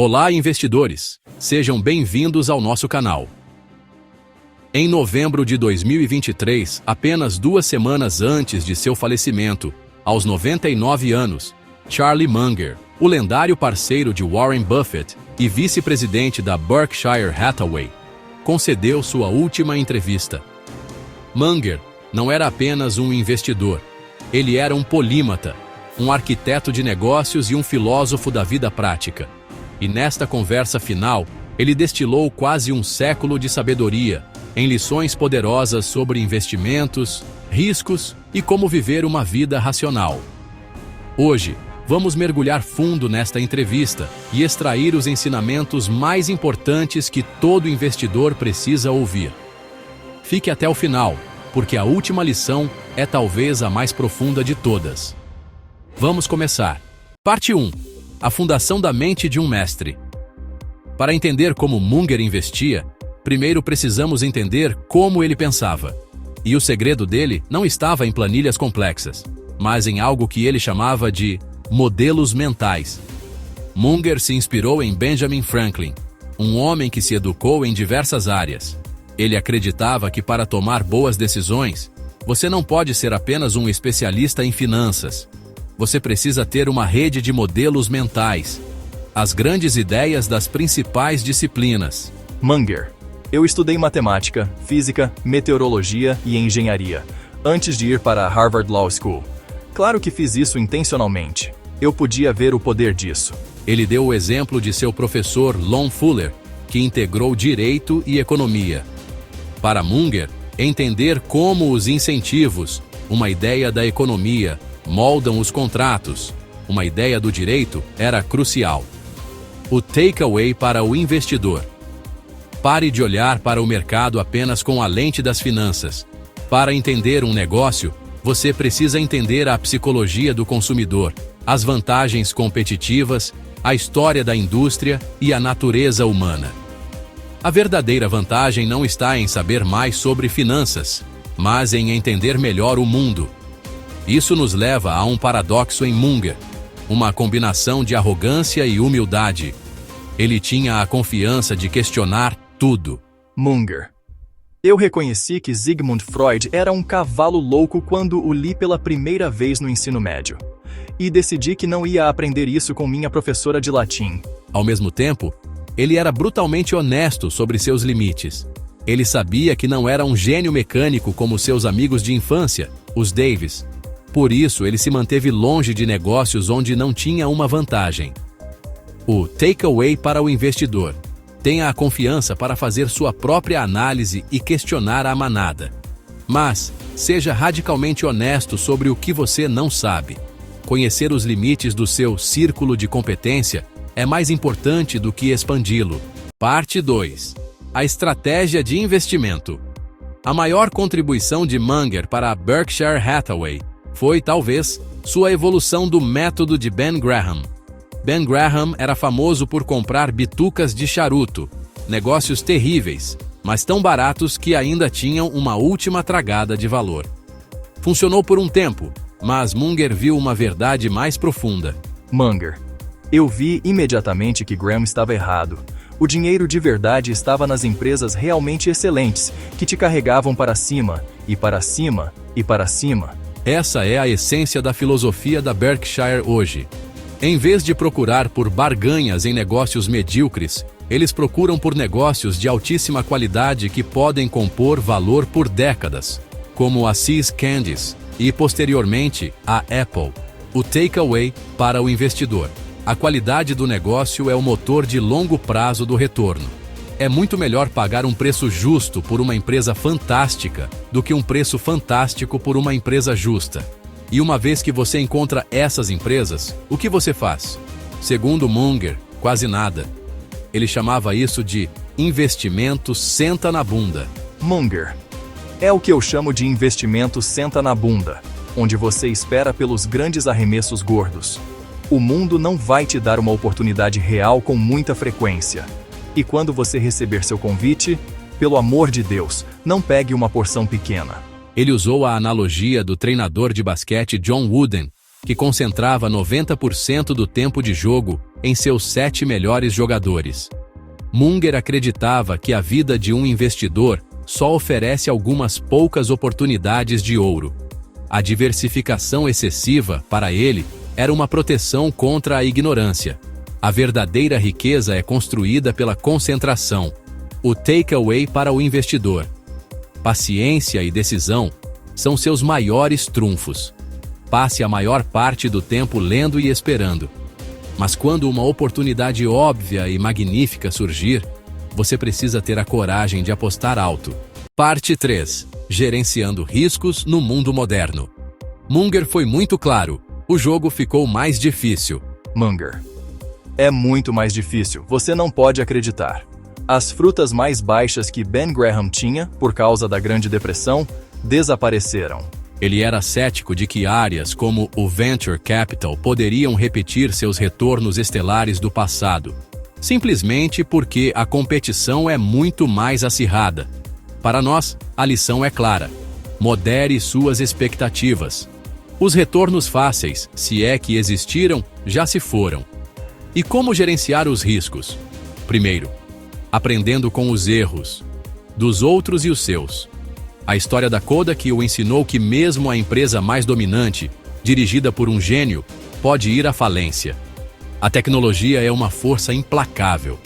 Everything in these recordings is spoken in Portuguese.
Olá, investidores! Sejam bem-vindos ao nosso canal. Em novembro de 2023, apenas 2 semanas antes de seu falecimento, aos 99 anos, Charlie Munger, o lendário parceiro de Warren Buffett e vice-presidente da Berkshire Hathaway, concedeu sua última entrevista. Munger não era apenas um investidor, ele era um polímata, um arquiteto de negócios e um filósofo da vida prática. E nesta conversa final, ele destilou quase um século de sabedoria em lições poderosas sobre investimentos, riscos e como viver uma vida racional. Hoje, vamos mergulhar fundo nesta entrevista e extrair os ensinamentos mais importantes que todo investidor precisa ouvir. Fique até o final, porque a última lição é talvez a mais profunda de todas. Vamos começar. Parte 1. A fundação da mente de um mestre. Para entender como Munger investia, primeiro precisamos entender como ele pensava. E o segredo dele não estava em planilhas complexas, mas em algo que ele chamava de modelos mentais. Munger se inspirou em Benjamin Franklin, um homem que se educou em diversas áreas. Ele acreditava que para tomar boas decisões, você não pode ser apenas um especialista em finanças. Você precisa ter uma rede de modelos mentais, as grandes ideias das principais disciplinas. Munger. Eu estudei matemática, física, meteorologia e engenharia, antes de ir para a Harvard Law School. Claro que fiz isso intencionalmente. Eu podia ver o poder disso. Ele deu o exemplo de seu professor Lon Fuller, que integrou direito e economia. Para Munger, entender como os incentivos, uma ideia da economia, moldam os contratos, uma ideia do direito, era crucial. O takeaway para o investidor. Pare de olhar para o mercado apenas com a lente das finanças. Para entender um negócio, você precisa entender a psicologia do consumidor, as vantagens competitivas, a história da indústria e a natureza humana. A verdadeira vantagem não está em saber mais sobre finanças, mas em entender melhor o mundo. Isso nos leva a um paradoxo em Munger, uma combinação de arrogância e humildade. Ele tinha a confiança de questionar tudo. Munger. Eu reconheci que Sigmund Freud era um cavalo louco quando o li pela primeira vez no ensino médio. E decidi que não ia aprender isso com minha professora de latim. Ao mesmo tempo, ele era brutalmente honesto sobre seus limites. Ele sabia que não era um gênio mecânico como seus amigos de infância, os Davis. Por isso, ele se manteve longe de negócios onde não tinha uma vantagem. O takeaway para o investidor. Tenha a confiança para fazer sua própria análise e questionar a manada. Mas, seja radicalmente honesto sobre o que você não sabe. Conhecer os limites do seu círculo de competência é mais importante do que expandi-lo. Parte 2. A estratégia de investimento. A maior contribuição de Munger para a Berkshire Hathaway foi, talvez, sua evolução do método de Ben Graham. Ben Graham era famoso por comprar bitucas de charuto, negócios terríveis, mas tão baratos que ainda tinham uma última tragada de valor. Funcionou por um tempo, mas Munger viu uma verdade mais profunda. Munger. Eu vi imediatamente que Graham estava errado. O dinheiro de verdade estava nas empresas realmente excelentes, que te carregavam para cima, e para cima, e para cima. Essa é a essência da filosofia da Berkshire hoje. Em vez de procurar por barganhas em negócios medíocres, eles procuram por negócios de altíssima qualidade que podem compor valor por décadas, como a See's Candies e, posteriormente, a Apple. O takeaway para o investidor. A qualidade do negócio é o motor de longo prazo do retorno. É muito melhor pagar um preço justo por uma empresa fantástica do que um preço fantástico por uma empresa justa. E uma vez que você encontra essas empresas, o que você faz? Segundo Munger, quase nada. Ele chamava isso de investimento senta na bunda. Munger. É o que eu chamo de investimento senta na bunda, onde você espera pelos grandes arremessos gordos. O mundo não vai te dar uma oportunidade real com muita frequência. E quando você receber seu convite, pelo amor de Deus, não pegue uma porção pequena. Ele usou a analogia do treinador de basquete John Wooden, que concentrava 90% do tempo de jogo em seus 7 melhores jogadores. Munger acreditava que a vida de um investidor só oferece algumas poucas oportunidades de ouro. A diversificação excessiva, para ele, era uma proteção contra a ignorância. A verdadeira riqueza é construída pela concentração. O takeaway para o investidor. Paciência e decisão são seus maiores trunfos. Passe a maior parte do tempo lendo e esperando. Mas quando uma oportunidade óbvia e magnífica surgir, você precisa ter a coragem de apostar alto. Parte 3. Gerenciando riscos no mundo moderno. Munger foi muito claro. O jogo ficou mais difícil. Munger: é muito mais difícil, você não pode acreditar. As frutas mais baixas que Ben Graham tinha, por causa da Grande Depressão, desapareceram. Ele era cético de que áreas como o Venture Capital poderiam repetir seus retornos estelares do passado, simplesmente porque a competição é muito mais acirrada. Para nós, a lição é clara. Modere suas expectativas. Os retornos fáceis, se é que existiram, já se foram. E como gerenciar os riscos? Primeiro, aprendendo com os erros dos outros e os seus. A história da Kodak o ensinou que mesmo a empresa mais dominante, dirigida por um gênio, pode ir à falência. A tecnologia é uma força implacável.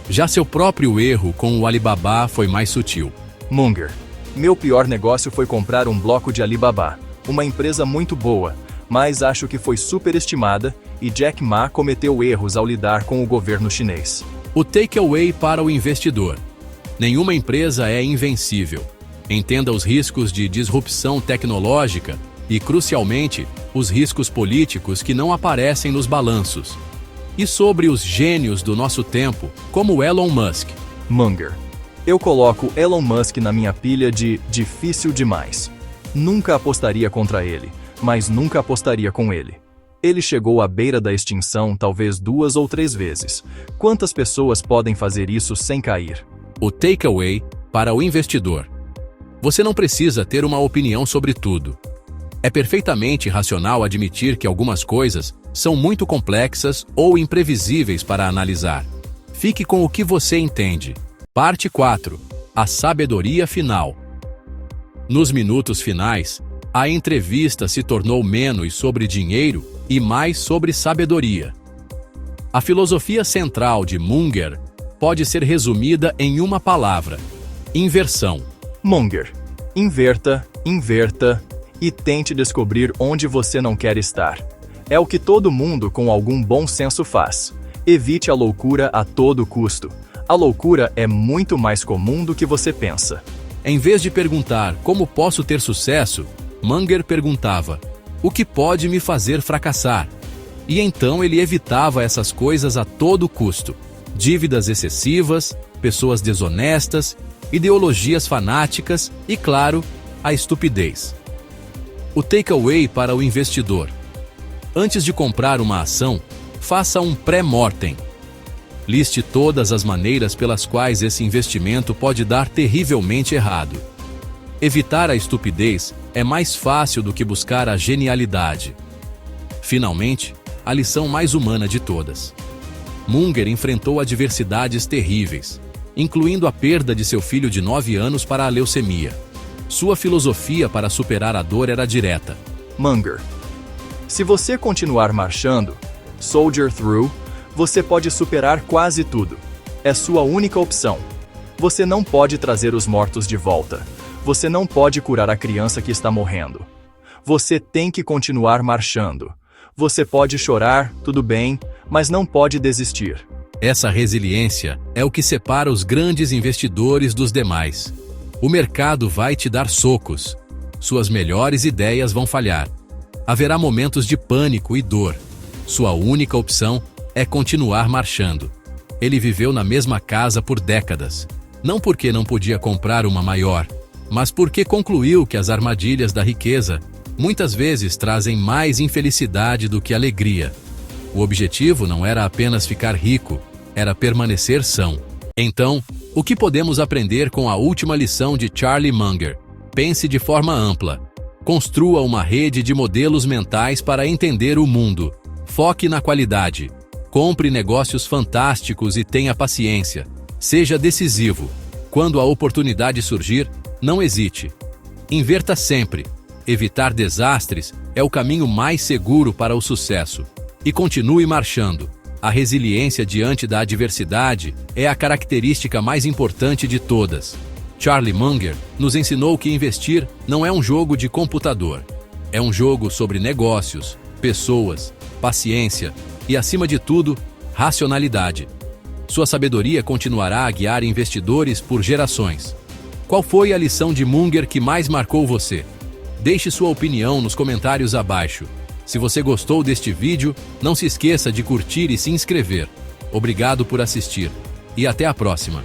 Já seu próprio erro com o Alibaba foi mais sutil. Munger: meu pior negócio foi comprar um bloco de Alibaba, uma empresa muito boa, mas acho que foi superestimada e Jack Ma cometeu erros ao lidar com o governo chinês. O takeaway para o investidor. Nenhuma empresa é invencível. Entenda os riscos de disrupção tecnológica e, crucialmente, os riscos políticos que não aparecem nos balanços. E sobre os gênios do nosso tempo, como Elon Musk. Munger: eu coloco Elon Musk na minha pilha de difícil demais. Nunca apostaria contra ele, mas nunca apostaria com ele. Ele chegou à beira da extinção talvez 2 ou 3 vezes. Quantas pessoas podem fazer isso sem cair? O takeaway para o investidor. Você não precisa ter uma opinião sobre tudo. É perfeitamente racional admitir que algumas coisas são muito complexas ou imprevisíveis para analisar. Fique com o que você entende. Parte 4. A sabedoria final. Nos minutos finais, a entrevista se tornou menos sobre dinheiro e mais sobre sabedoria. A filosofia central de Munger pode ser resumida em uma palavra: inversão. Munger: inverta, inverta e tente descobrir onde você não quer estar. É o que todo mundo com algum bom senso faz. Evite a loucura a todo custo. A loucura é muito mais comum do que você pensa. Em vez de perguntar como posso ter sucesso, Munger perguntava: o que pode me fazer fracassar? E então ele evitava essas coisas a todo custo. Dívidas excessivas, pessoas desonestas, ideologias fanáticas e, claro, a estupidez. O takeaway para o investidor. Antes de comprar uma ação, faça um pré-mortem. Liste todas as maneiras pelas quais esse investimento pode dar terrivelmente errado. Evitar a estupidez é mais fácil do que buscar a genialidade. Finalmente, a lição mais humana de todas. Munger enfrentou adversidades terríveis, incluindo a perda de seu filho de 9 anos para a leucemia. Sua filosofia para superar a dor era direta. Munger: se você continuar marchando, soldier through, você pode superar quase tudo. É sua única opção. Você não pode trazer os mortos de volta. Você não pode curar a criança que está morrendo. Você tem que continuar marchando. Você pode chorar, tudo bem, mas não pode desistir. Essa resiliência é o que separa os grandes investidores dos demais. O mercado vai te dar socos. Suas melhores ideias vão falhar. Haverá momentos de pânico e dor. Sua única opção é continuar marchando. Ele viveu na mesma casa por décadas. Não porque não podia comprar uma maior, mas porque concluiu que as armadilhas da riqueza muitas vezes trazem mais infelicidade do que alegria. O objetivo não era apenas ficar rico, era permanecer são. Então, o que podemos aprender com a última lição de Charlie Munger? Pense de forma ampla. Construa uma rede de modelos mentais para entender o mundo. Foque na qualidade. Compre negócios fantásticos e tenha paciência. Seja decisivo. Quando a oportunidade surgir, não hesite. Inverta sempre. Evitar desastres é o caminho mais seguro para o sucesso. E continue marchando. A resiliência diante da adversidade é a característica mais importante de todas. Charlie Munger nos ensinou que investir não é um jogo de computador. É um jogo sobre negócios, pessoas, paciência e, acima de tudo, racionalidade. Sua sabedoria continuará a guiar investidores por gerações. Qual foi a lição de Munger que mais marcou você? Deixe sua opinião nos comentários abaixo. Se você gostou deste vídeo, não se esqueça de curtir e se inscrever. Obrigado por assistir. E até a próxima.